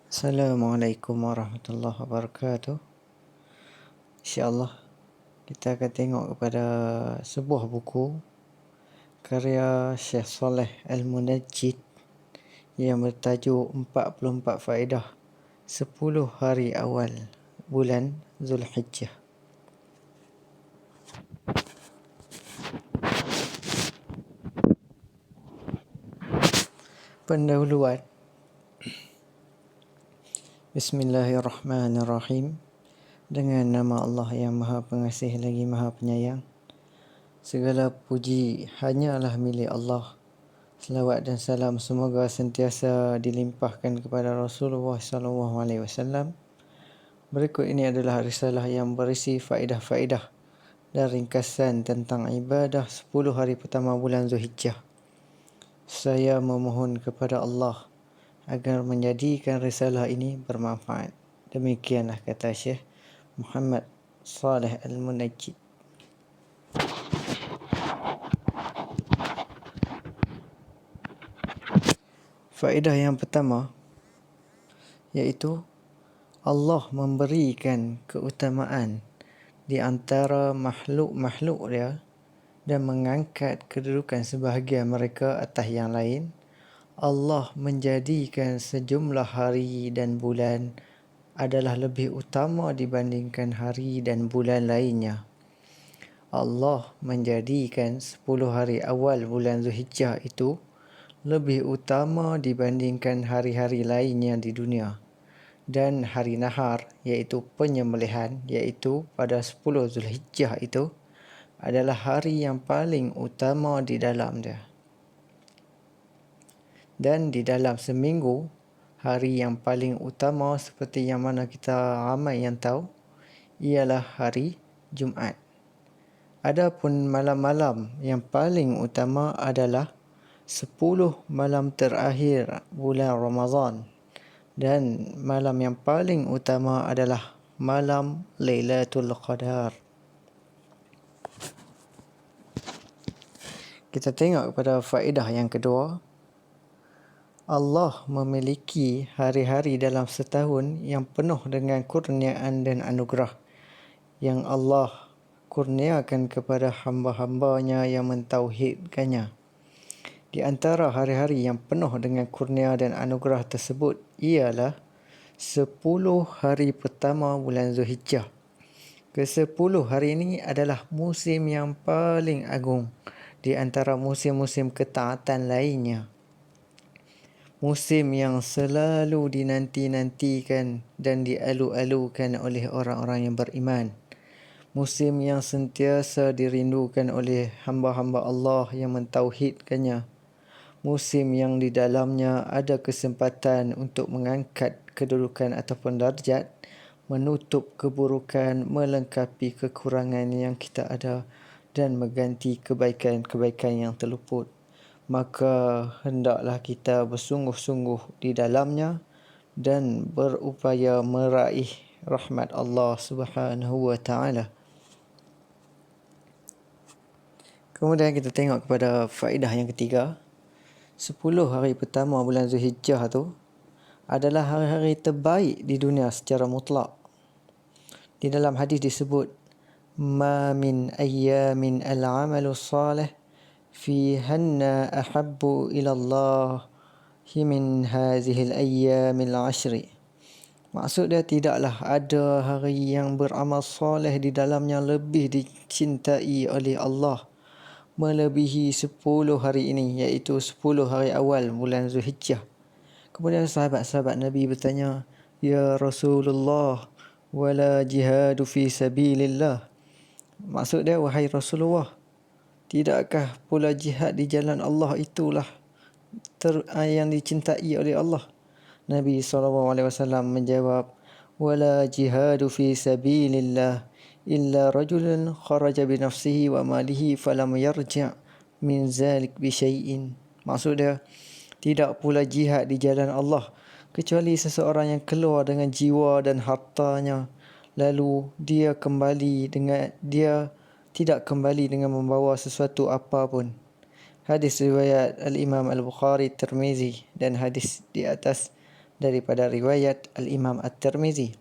Assalamualaikum warahmatullahi wabarakatuh. InsyaAllah kita akan tengok kepada sebuah buku karya Syekh Saleh Al-Munajjid yang bertajuk 44 Faedah 10 Hari Awal Bulan Zulhijjah. Pendahuluan. Bismillahirrahmanirrahim. Dengan nama Allah yang Maha Pengasih lagi Maha Penyayang. Segala puji hanyalah milik Allah. Selawat dan salam semoga sentiasa dilimpahkan kepada Rasulullah SAW. Berikut ini adalah risalah yang berisi faedah-faedah dan ringkasan tentang ibadah 10 hari pertama bulan Zulhijjah. Saya memohon kepada Allah agar menjadikan risalah ini bermanfaat. Demikianlah kata Syekh Muhammad Saleh Al-Munajjid. Faedah yang pertama iaitu Allah memberikan keutamaan di antara makhluk-makhluk dia dan mengangkat kedudukan sebahagian mereka atas yang lain. Allah menjadikan sejumlah hari dan bulan adalah lebih utama dibandingkan hari dan bulan lainnya. Allah menjadikan 10 hari awal bulan Zulhijjah itu lebih utama dibandingkan hari-hari lainnya di dunia. Dan hari nahar iaitu penyembelihan iaitu pada 10 Zulhijjah itu adalah hari yang paling utama di dalam dia. Dan di dalam seminggu, hari yang paling utama seperti yang mana kita ramai yang tahu ialah hari Jumaat. Adapun malam-malam yang paling utama adalah 10 malam terakhir bulan Ramadan. Dan malam yang paling utama adalah malam Lailatul Qadar. Kita tengok kepada faedah yang kedua. Allah memiliki hari-hari dalam setahun yang penuh dengan kurniaan dan anugerah yang Allah kurniakan kepada hamba-hambanya yang mentauhidkannya. Di antara hari-hari yang penuh dengan kurnia dan anugerah tersebut ialah 10 hari pertama bulan Zulhijjah. Ke-10 hari ini adalah musim yang paling agung di antara musim-musim ketaatan lainnya. Musim yang selalu dinanti-nantikan dan dialu-alukan oleh orang-orang yang beriman. Musim yang sentiasa dirindukan oleh hamba-hamba Allah yang mentauhidkannya. Musim yang di dalamnya ada kesempatan untuk mengangkat kedudukan ataupun darjat, menutup keburukan, melengkapi kekurangan yang kita ada dan mengganti kebaikan-kebaikan yang terluput. Maka hendaklah kita bersungguh-sungguh di dalamnya dan berupaya meraih rahmat Allah Subhanahu wa taala. Kemudian kita tengok kepada faedah yang ketiga. 10 hari pertama bulan Zulhijjah tu adalah hari-hari terbaik di dunia secara mutlak. Di dalam hadis disebut, "Ma min ayyamin al-'amalu salih fihanna ahabbu ila Allah min hadhihi al-ayyamil 'ashri." Maksud dia, tidaklah ada hari yang beramal soleh di dalamnya lebih dicintai oleh Allah melebihi 10 hari ini, iaitu 10 hari awal bulan Zulhijjah. Kemudian sahabat-sahabat Nabi bertanya, "Ya Rasulullah, wala jihadu fi sabilillah." Maksud dia, wahai Rasulullah, tidakkah pula jihad di jalan Allah itulah yang dicintai oleh Allah? Nabi SAW menjawab, "Wala jihadu fi sabilillah illa rajulun kharaja bi nafsihi wa malihi falam yarja' min zalik bi syai'in." Maksud dia, tidak pula jihad di jalan Allah kecuali seseorang yang keluar dengan jiwa dan hartanya, lalu dia tidak kembali dengan membawa sesuatu apapun. Hadis riwayat Al-Imam Al-Bukhari, Tirmizi, dan hadis di atas daripada riwayat Al-Imam At-Tirmizi.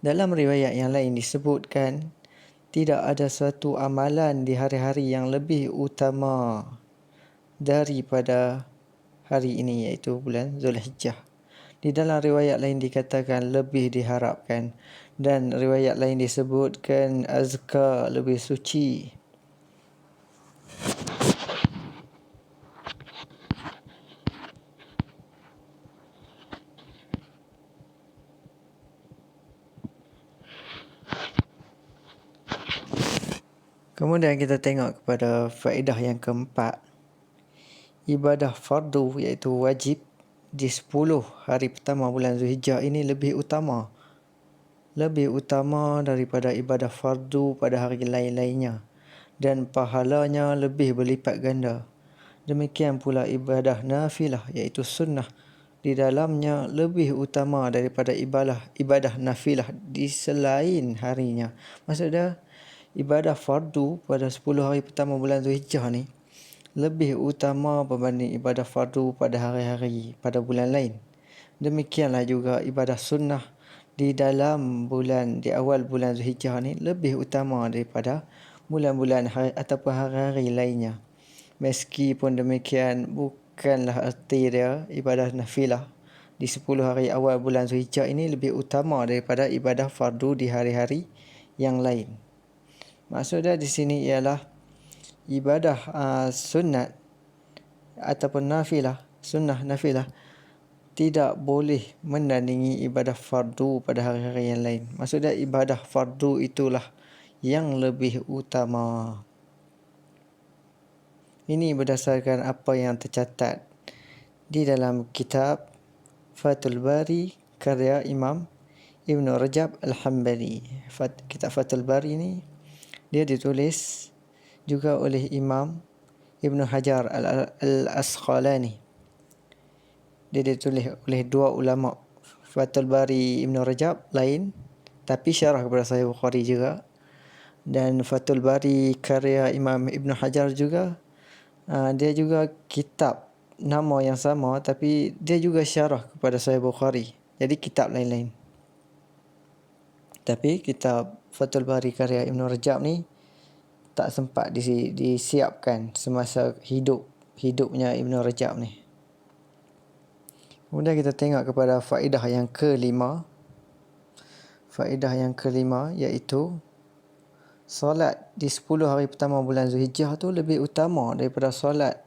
Dalam riwayat yang lain disebutkan, tidak ada suatu amalan di hari-hari yang lebih utama daripada hari ini, iaitu bulan Zulhijjah. Di dalam riwayat lain dikatakan lebih diharapkan, dan riwayat lain disebutkan azka, lebih suci. Kemudian kita tengok kepada faedah yang keempat. Ibadah fardu, iaitu wajib, di 10 hari pertama bulan Zulhijjah ini lebih utama daripada ibadah fardu pada hari lain-lainnya, dan pahalanya lebih berlipat ganda. Demikian pula ibadah nafilah, iaitu sunnah, di dalamnya lebih utama daripada ibadah nafilah di selain harinya. Maksudnya, ibadah fardu pada 10 hari pertama bulan Zulhijjah ni lebih utama berbanding ibadah fardu pada hari-hari pada bulan lain. Demikianlah juga ibadah sunnah di awal bulan Zulhijjah ni lebih utama daripada bulan-bulan ataupun hari-hari lainnya. Meskipun demikian, bukanlah erti dia ibadah nafilah di 10 hari awal bulan Zulhijjah ini lebih utama daripada ibadah fardu di hari-hari yang lain. Maksudnya di sini ialah ibadah sunat ataupun sunnah nafilah tidak boleh menandingi ibadah fardu pada hari-hari yang lain. Maksudnya ibadah fardu itulah yang lebih utama. Ini berdasarkan apa yang tercatat di dalam kitab Fathul Bari karya Imam Ibn Rajab Al-Hanbali. Kitab Fathul Bari ni dia ditulis juga oleh Imam Ibn Hajar Al-Asqalani. Dia ditulis oleh dua ulama. Fathul Bari Ibn Rajab lain, tapi syarah kepada Sahih Bukhari juga. Dan Fathul Bari karya Imam Ibn Hajar juga, dia juga kitab nama yang sama, tapi dia juga syarah kepada Sahih Bukhari. Jadi kitab lain-lain. Tapi kitab Fathul Bari karya Ibn Rajab ni tak sempat disiapkan semasa hidupnya Ibn Rajab ni. Kemudian kita tengok kepada faedah yang kelima. Faedah yang kelima iaitu solat di 10 hari pertama bulan Zulhijjah tu lebih utama daripada solat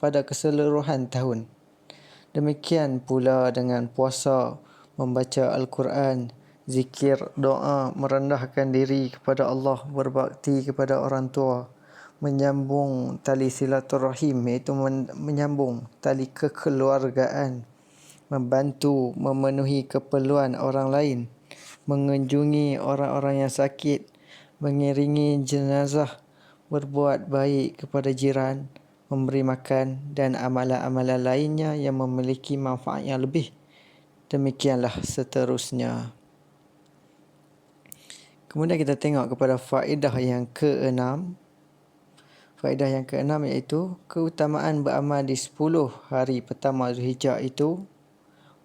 pada keseluruhan tahun. Demikian pula dengan puasa, membaca Al-Quran, zikir, doa, merendahkan diri kepada Allah, berbakti kepada orang tua, menyambung tali silaturahim, iaitu menyambung tali kekeluargaan, membantu memenuhi keperluan orang lain, mengunjungi orang-orang yang sakit, mengiringi jenazah, berbuat baik kepada jiran, memberi makan, dan amalan-amalan lainnya yang memiliki manfaat yang lebih. Demikianlah seterusnya. Kemudian kita tengok kepada faedah yang keenam. Faedah yang keenam iaitu keutamaan beramal di 10 hari pertama Zulhijjah itu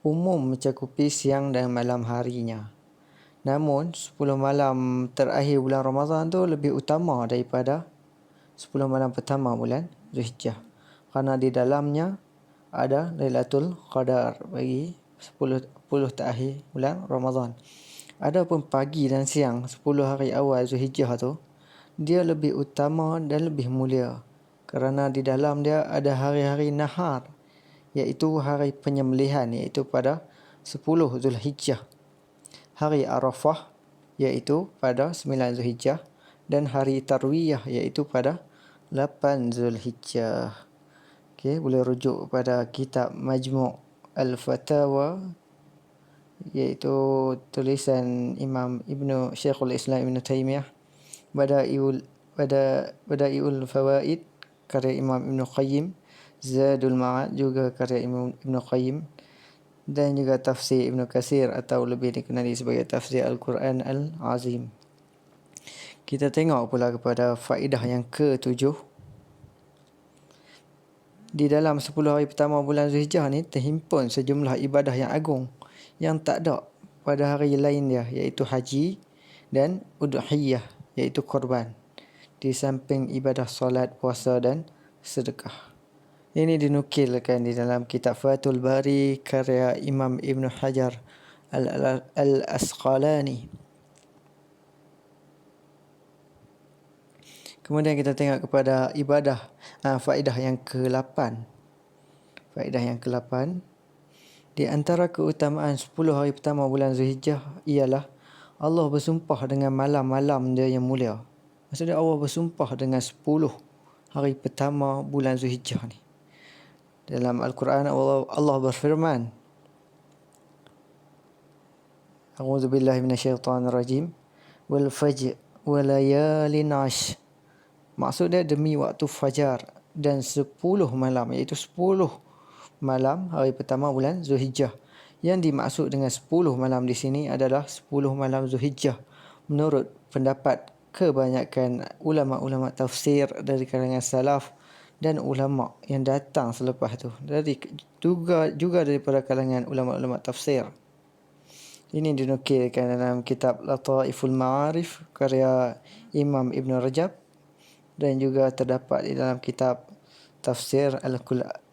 umum mencakupi siang dan malam harinya. Namun 10 malam terakhir bulan Ramadan tu lebih utama daripada 10 malam pertama bulan Zulhijjah, kerana di dalamnya ada Lailatul Qadar bagi 10 terakhir bulan Ramadan. Adapun pagi dan siang 10 hari awal Zulhijjah tu, dia lebih utama dan lebih mulia, kerana di dalam dia ada hari-hari nahar, iaitu hari penyembelihan, iaitu pada 10 Zulhijjah. Hari Arafah, iaitu pada 9 Zulhijjah, dan hari Tarwiyah, iaitu pada 8 Zulhijjah. Okey, boleh rujuk pada kitab Majmu' Al-Fatawa, iaitu tulisan Imam Syekhul Islam Ibn Taymiyah, Bada'iul Fawaid karya Imam Ibn Qayyim, Zadul Ma'ad juga karya Imam Ibn Qayyim, dan juga tafsir Ibn Katsir atau lebih dikenali sebagai tafsir Al-Quran Al-Azim. Kita tengok pula kepada faedah yang ketujuh. Di dalam 10 hari pertama bulan Zulhijjah ni terhimpun sejumlah ibadah yang agung yang tak ada pada hari lain dia, iaitu haji dan udhiyah, iaitu korban, di samping ibadah solat, puasa dan sedekah. Ini dinukilkan di dalam kitab Fathul Bari karya Imam Ibn Hajar Al-Asqalani. Kemudian kita tengok kepada faedah yang ke-8. Faedah yang ke-8, di antara keutamaan 10 hari pertama bulan Zulhijjah ialah Allah bersumpah dengan malam-malam dia yang mulia. Maksudnya Allah bersumpah dengan 10 hari pertama bulan Zulhijjah ni. Dalam Al-Quran Allah berfirman, A'udzubillahi minasyaitanirrajim, wal fajr wa layalin 'ashr. Maksud dia demi waktu fajar dan 10 malam, iaitu 10 malam hari pertama bulan Zulhijjah. Yang dimaksud dengan 10 malam di sini adalah 10 malam Zulhijjah menurut pendapat kebanyakan ulama-ulama tafsir dari kalangan salaf dan ulama yang datang selepas tu. Dari juga daripada kalangan ulama-ulama tafsir. Ini dinukilkan dalam kitab Lataiful Ma'arif karya Imam Ibn Rajab, dan juga terdapat di dalam kitab Tafsir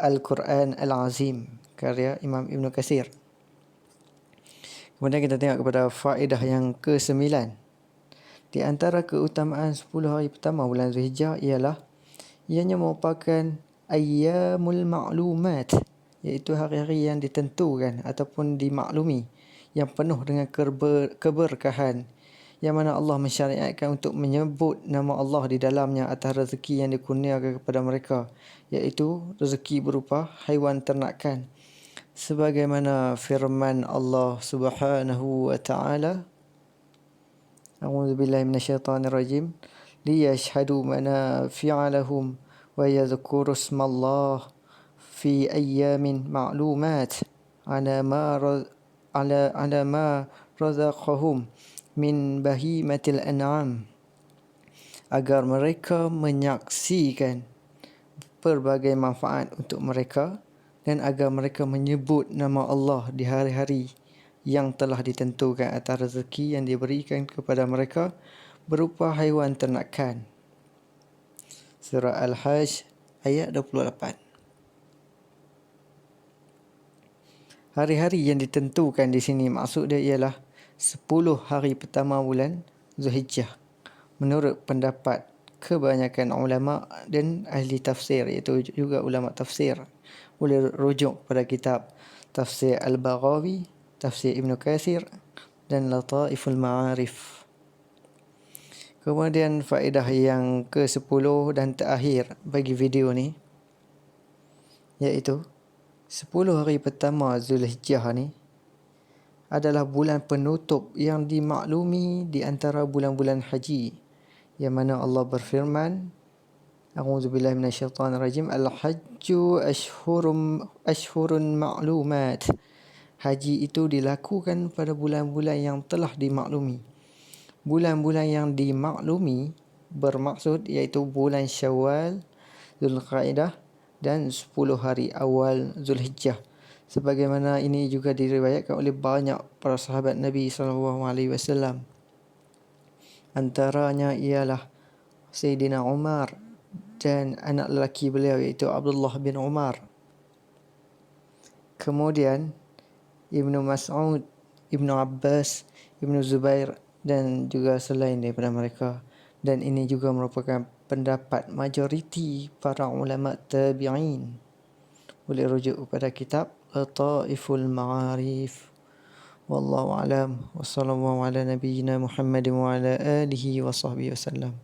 Al-Quran Al-Azim karya Imam Ibn Katsir. Kemudian kita tengok kepada faedah yang ke-9. Di antara keutamaan 10 hari pertama bulan Zulhijjah ialah ianya merupakan ayyamul ma'lumat, iaitu hari-hari yang ditentukan ataupun dimaklumi, yang penuh dengan keberkahan, yang mana Allah mensyariatkan untuk menyebut nama Allah di dalamnya atas rezeki yang dikurniakan kepada mereka, iaitu rezeki berupa haiwan ternakan, sebagaimana firman Allah Subhanahu wa taala, A'udzubillahi minasyaitanirrajim, liyashhadu manafi'a lahum wa yadhkuru ismallah fi ayyamin ma'lumat ala ma razaqahum min bahimatil an'am, agar mereka menyaksikan pelbagai manfaat untuk mereka dan agar mereka menyebut nama Allah di hari-hari yang telah ditentukan atas rezeki yang diberikan kepada mereka berupa haiwan ternakan. Surah Al-Hajj ayat 28. Hari-hari yang ditentukan di sini maksud dia ialah 10 hari pertama bulan Zulhijjah menurut pendapat kebanyakan ulama dan ahli tafsir, iaitu juga ulama tafsir. Boleh rujuk pada kitab Tafsir Al-Baghawi, Tafsir Ibn Katsir dan Lataiful Ma'arif. Kemudian faedah yang ke-10 dan terakhir bagi video ni, iaitu 10 hari pertama Zulhijjah ni adalah bulan penutup yang dimaklumi di antara bulan-bulan haji, yang mana Allah berfirman, A'udzubillahi minasyaitanirrajim, Al-hajju ashhurun ma'lumat. Haji itu dilakukan pada bulan-bulan yang telah dimaklumi. Bulan-bulan yang dimaklumi bermaksud iaitu bulan Syawal, Zulqa'dah dan 10 hari awal Zulhijjah. Sebagaimana ini juga diriwayatkan oleh banyak para sahabat Nabi SAW. Antaranya ialah Sayyidina Umar dan anak lelaki beliau iaitu Abdullah bin Umar. Kemudian Ibnu Mas'ud, Ibnu Abbas, Ibnu Zubair dan juga selain daripada mereka. Dan ini juga merupakan pendapat majoriti para ulama tabi'in. Boleh rujuk kepada kitab Lataiful Ma'arif. Wallahu a'lam. Wassallallahu ala nabiyyina Muhammadin wa ala alihi wa sahbihi wasallam.